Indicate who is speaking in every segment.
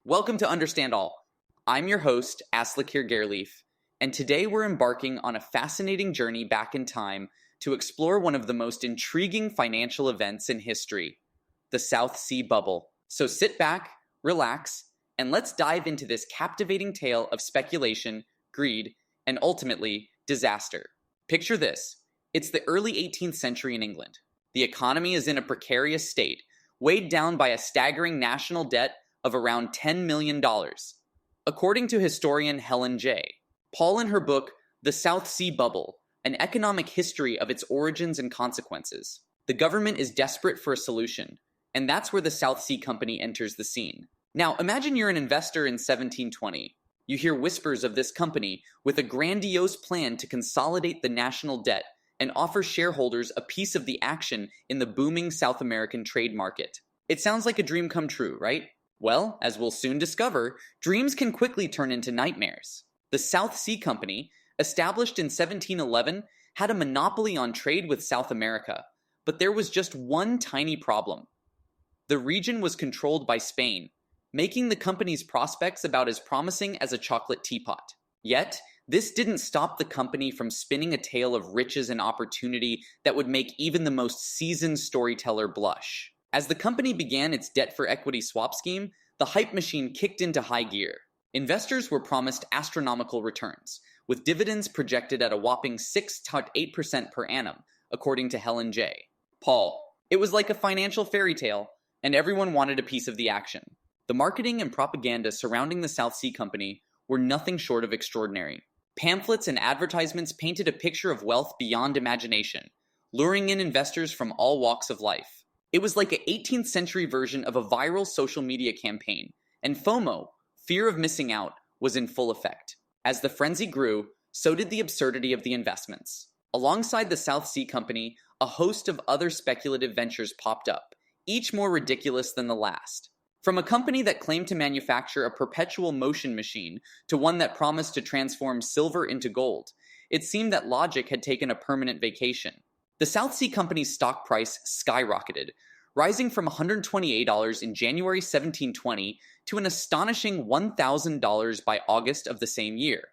Speaker 1: Welcome to Understand All. I'm your host, Aslakir Gerleaf, and today we're embarking on a fascinating journey back in time to explore one of the most intriguing financial events in history, the South Sea Bubble. So sit back, relax, and let's dive into this captivating tale of speculation, greed, and ultimately, disaster. Picture this. It's the early 18th century in England. The economy is in a precarious state, weighed down by a staggering national debt of around $10 million. According to historian Helen J. Paul in her book, The South Sea Bubble, An Economic History of Its Origins and Consequences, the government is desperate for a solution, and that's where the South Sea Company enters the scene. Now, imagine you're an investor in 1720. You hear whispers of this company with a grandiose plan to consolidate the national debt and offer shareholders a piece of the action in the booming South American trade market. It sounds like a dream come true, right? Well, as we'll soon discover, dreams can quickly turn into nightmares. The South Sea Company, established in 1711, had a monopoly on trade with South America, but there was just one tiny problem. The region was controlled by Spain, making the company's prospects about as promising as a chocolate teapot. Yet, this didn't stop the company from spinning a tale of riches and opportunity that would make even the most seasoned storyteller blush. As the company began its debt-for-equity swap scheme, the hype machine kicked into high gear. Investors were promised astronomical returns, with dividends projected at a whopping 6 to 8% per annum, according to Helen J. Paul. It was like a financial fairy tale, and everyone wanted a piece of the action. The marketing and propaganda surrounding the South Sea Company were nothing short of extraordinary. Pamphlets and advertisements painted a picture of wealth beyond imagination, luring in investors from all walks of life. It was like an 18th century version of a viral social media campaign, and FOMO, fear of missing out, was in full effect. As the frenzy grew, so did the absurdity of the investments. Alongside the South Sea Company, a host of other speculative ventures popped up, each more ridiculous than the last. From a company that claimed to manufacture a perpetual motion machine to one that promised to transform silver into gold, it seemed that logic had taken a permanent vacation. The South Sea Company's stock price skyrocketed, rising from $128 in January 1720 to an astonishing $1,000 by August of the same year,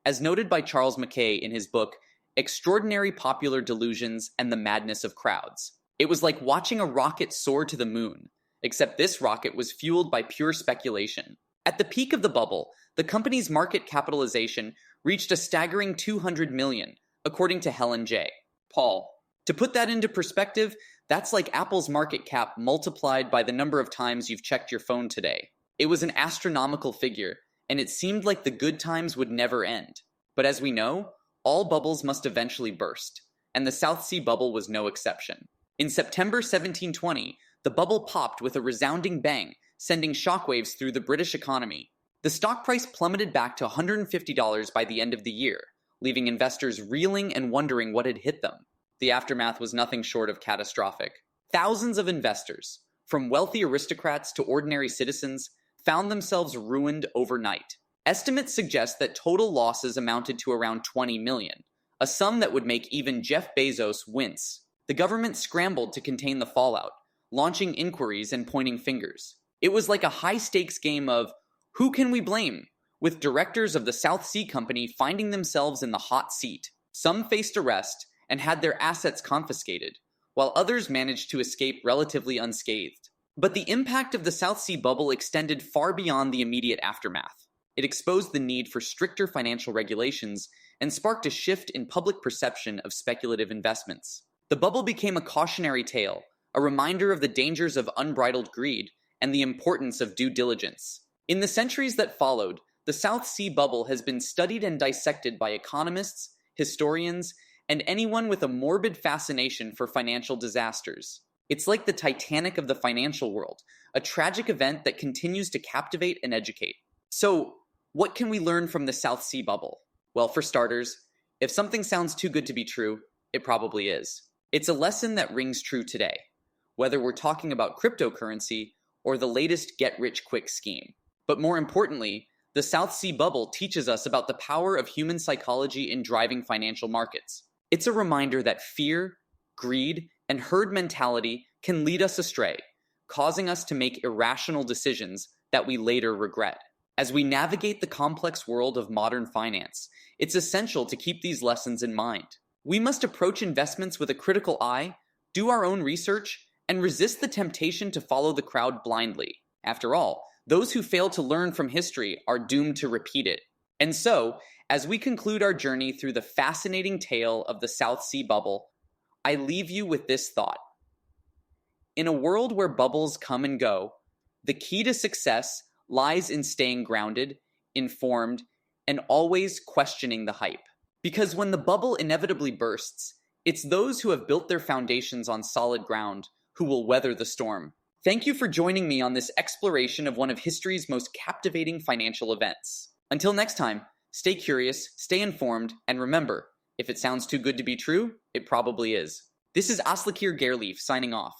Speaker 1: as noted by Charles Mackay in his book, Extraordinary Popular Delusions and the Madness of Crowds. It was like watching a rocket soar to the moon, except this rocket was fueled by pure speculation. At the peak of the bubble, the company's market capitalization reached a staggering $200 million, according to Helen J. Paul. To put that into perspective, that's like Apple's market cap multiplied by the number of times you've checked your phone today. It was an astronomical figure, and it seemed like the good times would never end. But as we know, all bubbles must eventually burst, and the South Sea Bubble was no exception. In September 1720, the bubble popped with a resounding bang, sending shockwaves through the British economy. The stock price plummeted back to $150 by the end of the year, leaving investors reeling and wondering what had hit them. The aftermath was nothing short of catastrophic. Thousands of investors, from wealthy aristocrats to ordinary citizens, found themselves ruined overnight. Estimates suggest that total losses amounted to around $20 million, a sum that would make even Jeff Bezos wince. The government scrambled to contain the fallout, launching inquiries and pointing fingers. It was like a high-stakes game of, who can we blame? With directors of the South Sea Company finding themselves in the hot seat. Some faced arrest and had their assets confiscated, while others managed to escape relatively unscathed. But the impact of the South Sea Bubble extended far beyond the immediate aftermath. It exposed the need for stricter financial regulations and sparked a shift in public perception of speculative investments. The bubble became a cautionary tale, a reminder of the dangers of unbridled greed and the importance of due diligence. In the centuries that followed, the South Sea Bubble has been studied and dissected by economists, historians, and anyone with a morbid fascination for financial disasters. It's like the Titanic of the financial world, a tragic event that continues to captivate and educate. So, what can we learn from the South Sea Bubble? Well, for starters, if something sounds too good to be true, it probably is. It's a lesson that rings true today, whether we're talking about cryptocurrency or the latest get-rich-quick scheme. But more importantly, the South Sea Bubble teaches us about the power of human psychology in driving financial markets. It's a reminder that fear, greed, and herd mentality can lead us astray, causing us to make irrational decisions that we later regret. As we navigate the complex world of modern finance, it's essential to keep these lessons in mind. We must approach investments with a critical eye, do our own research, and resist the temptation to follow the crowd blindly. After all, those who fail to learn from history are doomed to repeat it. And so, as we conclude our journey through the fascinating tale of the South Sea bubble, I leave you with this thought. In a world where bubbles come and go, the key to success lies in staying grounded, informed, and always questioning the hype. Because when the bubble inevitably bursts, it's those who have built their foundations on solid ground who will weather the storm. Thank you for joining me on this exploration of one of history's most captivating financial events. Until next time, stay curious, stay informed, and remember, if it sounds too good to be true, it probably is. This is Aslakir Gerleaf signing off.